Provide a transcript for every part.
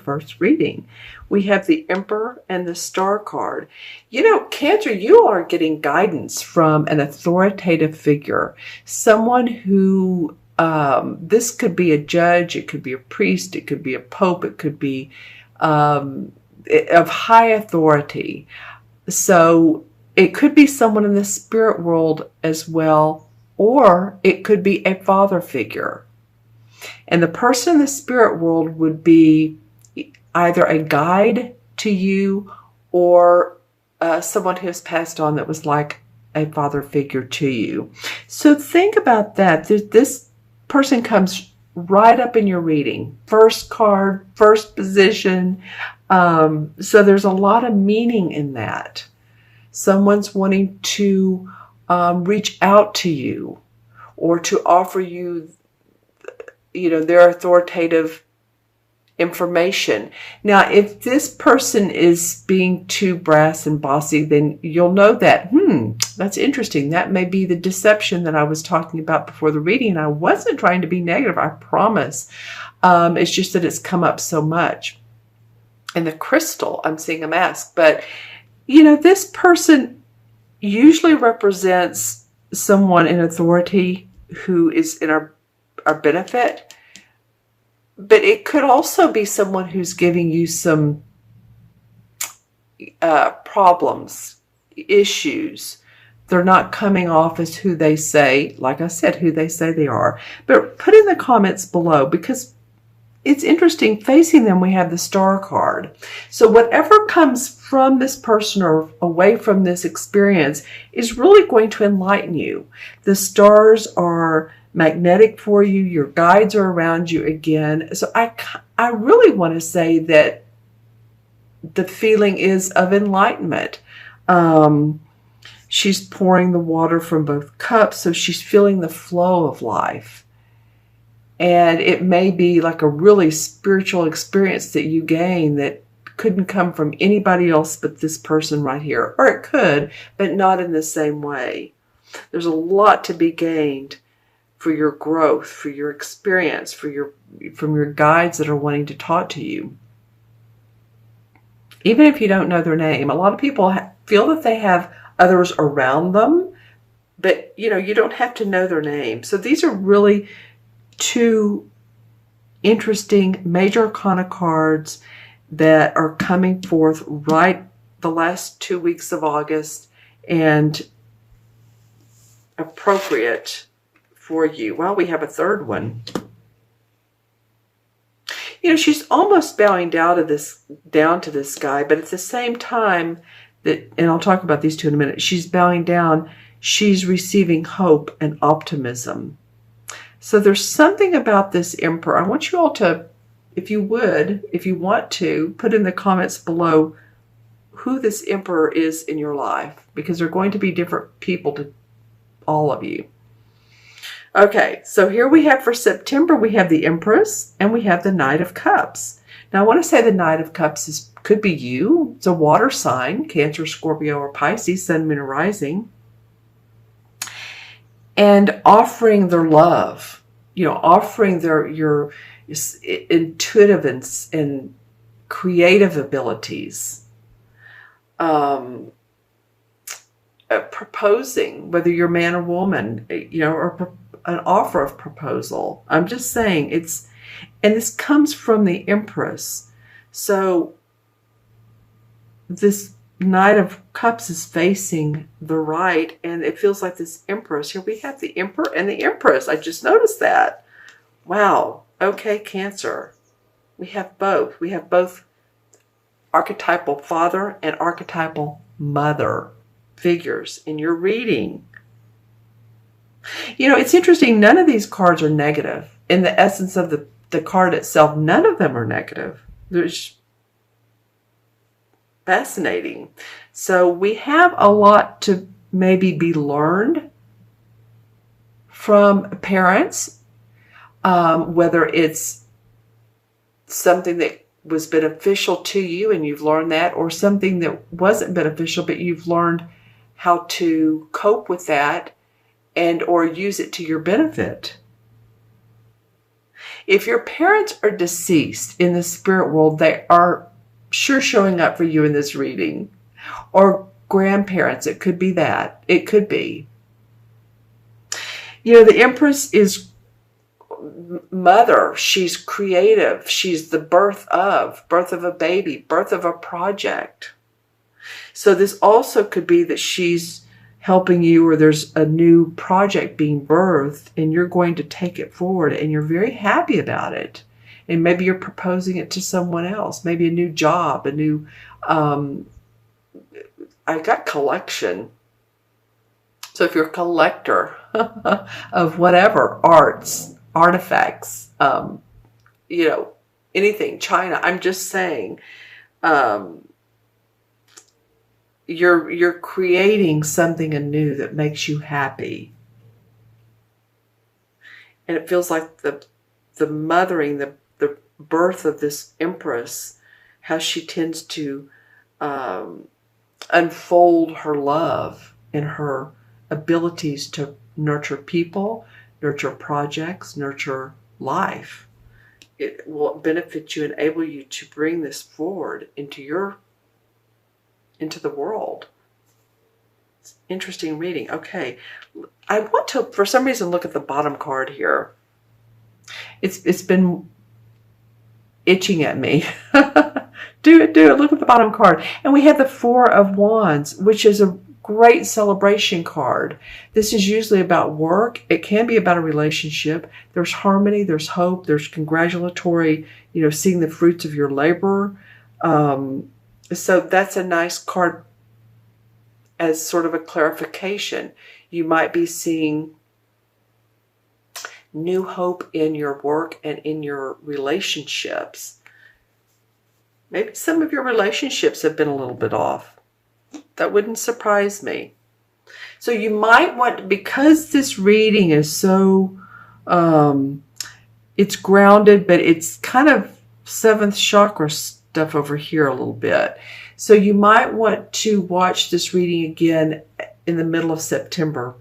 first reading. We have the Emperor and the Star card. You know, Cancer, you are getting guidance from an authoritative figure, someone who, this could be a judge, it could be a priest, it could be a pope, it could be of high authority. So it could be someone in the spirit world as well, or it could be a father figure. And the person in the spirit world would be either a guide to you or someone who has passed on that was like a father figure to you. So think about that. This person comes right up in your reading. First card, first position. So there's a lot of meaning in that. Someone's wanting to reach out to you or to offer you, their authoritative information. Now, if this person is being too brass and bossy, then you'll know that, that's interesting. That may be the deception that I was talking about before the reading. And I wasn't trying to be negative, I promise. It's just that it's come up so much. And the crystal, I'm seeing a mask. But, this person usually represents someone in authority who is in our benefit. But it could also be someone who's giving you some problems, issues. They're not coming off as who they say, like I said, who they say they are. But put in the comments below, because it's interesting. Facing them, we have the Star card. So whatever comes from this person or away from this experience is really going to enlighten you. The stars are magnetic for you. Your guides are around you again. So I really want to say that the feeling is of enlightenment. She's pouring the water from both cups, so she's feeling the flow of life. And it may be like a really spiritual experience that you gain that couldn't come from anybody else but this person right here. Or it could, but not in the same way. There's a lot to be gained for your growth, for your experience, from your guides that are wanting to talk to you. Even if you don't know their name, a lot of people feel that they have others around them, but you don't have to know their name. So these are really two interesting major arcana cards that are coming forth right the last 2 weeks of August and appropriate for you. Well, we have a third one. She's almost bowing down to this guy, but at the same time and I'll talk about these two in a minute, she's bowing down, she's receiving hope and optimism. So there's something about this Emperor. I want you all to, if you want to, put in the comments below who this Emperor is in your life, because they're going to be different people to all of you. Okay, so here we have for September, we have the Empress and we have the Knight of Cups. Now I want to say the Knight of Cups could be you. It's a water sign, Cancer, Scorpio, or Pisces, Sun, Moon, or Rising. And offering their love, offering your intuitive and creative abilities. Proposing, whether you're man or woman, or an offer of proposal. I'm just saying and this comes from the Empress. So this Knight of Cups is facing the right, and it feels like this Empress. Here we have the Emperor and the Empress. I just noticed that. Wow. Okay, Cancer. We have both. We have both archetypal father and archetypal mother figures in your reading. It's interesting. None of these cards are negative. In the essence of the card itself, none of them are negative. There's fascinating. So we have a lot to maybe be learned from parents, whether it's something that was beneficial to you and you've learned that, or something that wasn't beneficial but you've learned how to cope with that and or use it to your benefit. If your parents are deceased in the spirit world, they are sure showing up for you in this reading. Or grandparents, it could be that. It could be. The Empress is mother. She's creative. She's the birth of a baby, birth of a project. So this also could be that she's helping you, or there's a new project being birthed and you're going to take it forward and you're very happy about it. And maybe you're proposing it to someone else, maybe a new job, a new, I got collection. So if you're a collector of whatever, arts, artifacts, anything, China, I'm just saying, you're creating something anew that makes you happy. And it feels like the mothering, the birth of this Empress, how she tends to unfold her love and her abilities to nurture people, nurture projects, nurture life. It will benefit you, enable you to bring this forward into the world. It's interesting reading. Okay. I want to, for some reason, look at the bottom card here. It's been itching at me. Do it. Look at the bottom card. And we have the Four of Wands, which is a great celebration card. This is usually about work. It can be about a relationship. There's harmony, there's hope, there's congratulatory, seeing the fruits of your labor. So that's a nice card as sort of a clarification. You might be seeing new hope in your work and in your relationships. Maybe some of your relationships have been a little bit off. That wouldn't surprise me. So you might want, because this reading is so, it's grounded, but it's kind of seventh chakra stuff over here a little bit. So you might want to watch this reading again in the middle of September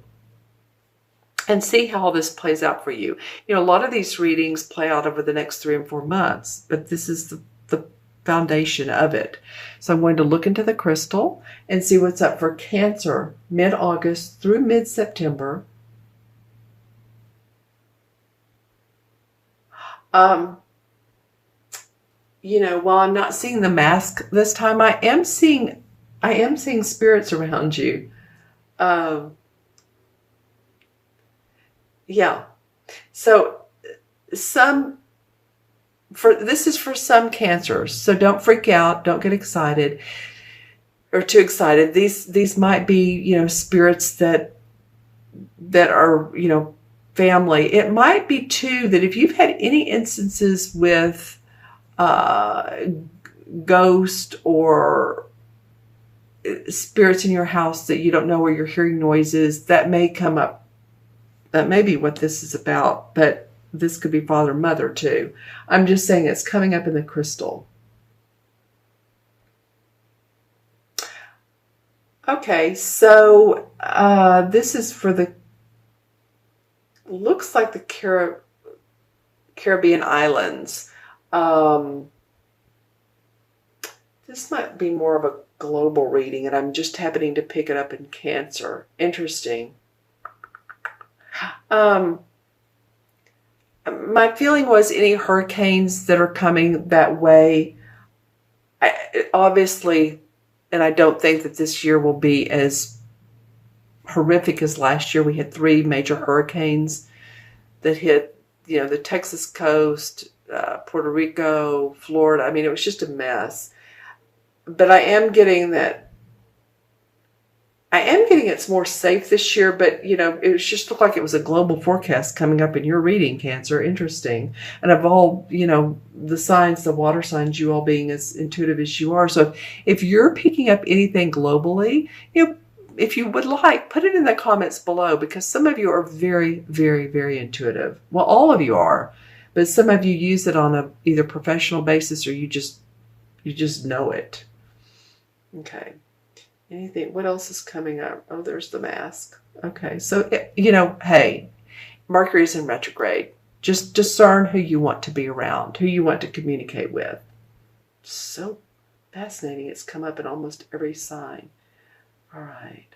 and see how all this plays out for you. A lot of these readings play out over the next 3 and 4 months, but this is the foundation of it. So I'm going to look into the crystal and see what's up for Cancer mid-August through mid-September. While I'm not seeing the mask this time, I am seeing spirits around you. Yeah. So this is for some Cancers. So don't freak out. Don't get excited or too excited. These might be, spirits that are, family. It might be too that if you've had any instances with ghost or spirits in your house that you don't know, where you're hearing noises, that may come up. That may be what this is about, but this could be father, mother too. I'm just saying it's coming up in the crystal. Okay, so this is for looks like the Caribbean islands. This might be more of a global reading, and I'm just happening to pick it up in Cancer. Interesting. My feeling was any hurricanes that are coming that way, obviously, and I don't think that this year will be as horrific as last year. We had 3 major hurricanes that hit, the Texas coast, Puerto Rico, Florida. I mean, it was just a mess. But I am getting it's more safe this year, but it just looked like it was a global forecast coming up in your reading, Cancer. Interesting. And of all, the signs, the water signs, you all being as intuitive as you are. So if you're picking up anything globally, if you would like, put it in the comments below, because some of you are very, very, very intuitive. Well, all of you are, but some of you use it on a either professional basis or you just know it. Okay. Anything? What else is coming up? Oh, there's the mask. Okay. So, hey, Mercury's in retrograde. Just discern who you want to be around, who you want to communicate with. So fascinating. It's come up in almost every sign. All right.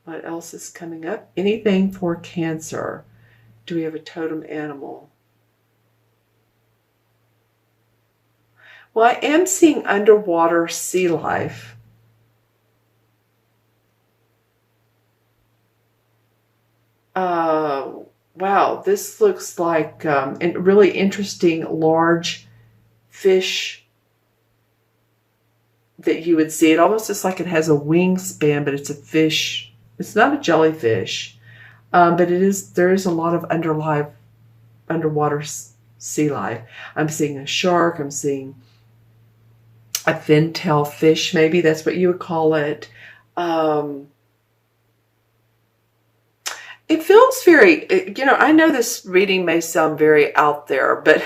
What else is coming up? Anything for Cancer? Do we have a totem animal? Well, I am seeing underwater sea life. Wow, this looks like a really interesting large fish that you would see. It almost looks like it has a wingspan, but it's a fish. It's not a jellyfish, but there is a lot of underwater sea life. I'm seeing a shark. I'm seeing a fin-tail fish, maybe that's what you would call it. It feels very, I know this reading may sound very out there, but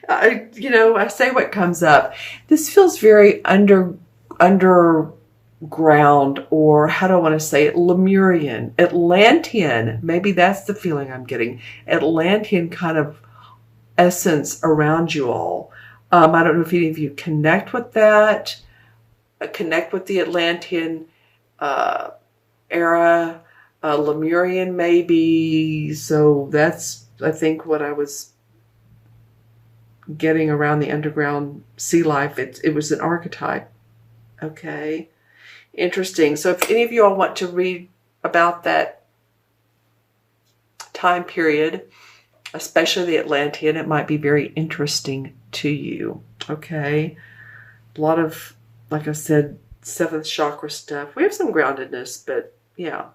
I say what comes up. This feels very underground, or how do I want to say it? Lemurian, Atlantean. Maybe that's the feeling I'm getting. Atlantean kind of essence around you all. I don't know if any of you connect with that, connect with the Atlantean era. Lemurian maybe. So that's, I think, what I was getting around the underground sea life. It was an archetype. Okay. Interesting. So if any of you all want to read about that time period, especially the Atlantean, it might be very interesting to you. Okay. A lot of, like I said, seventh chakra stuff. We have some groundedness, but yeah.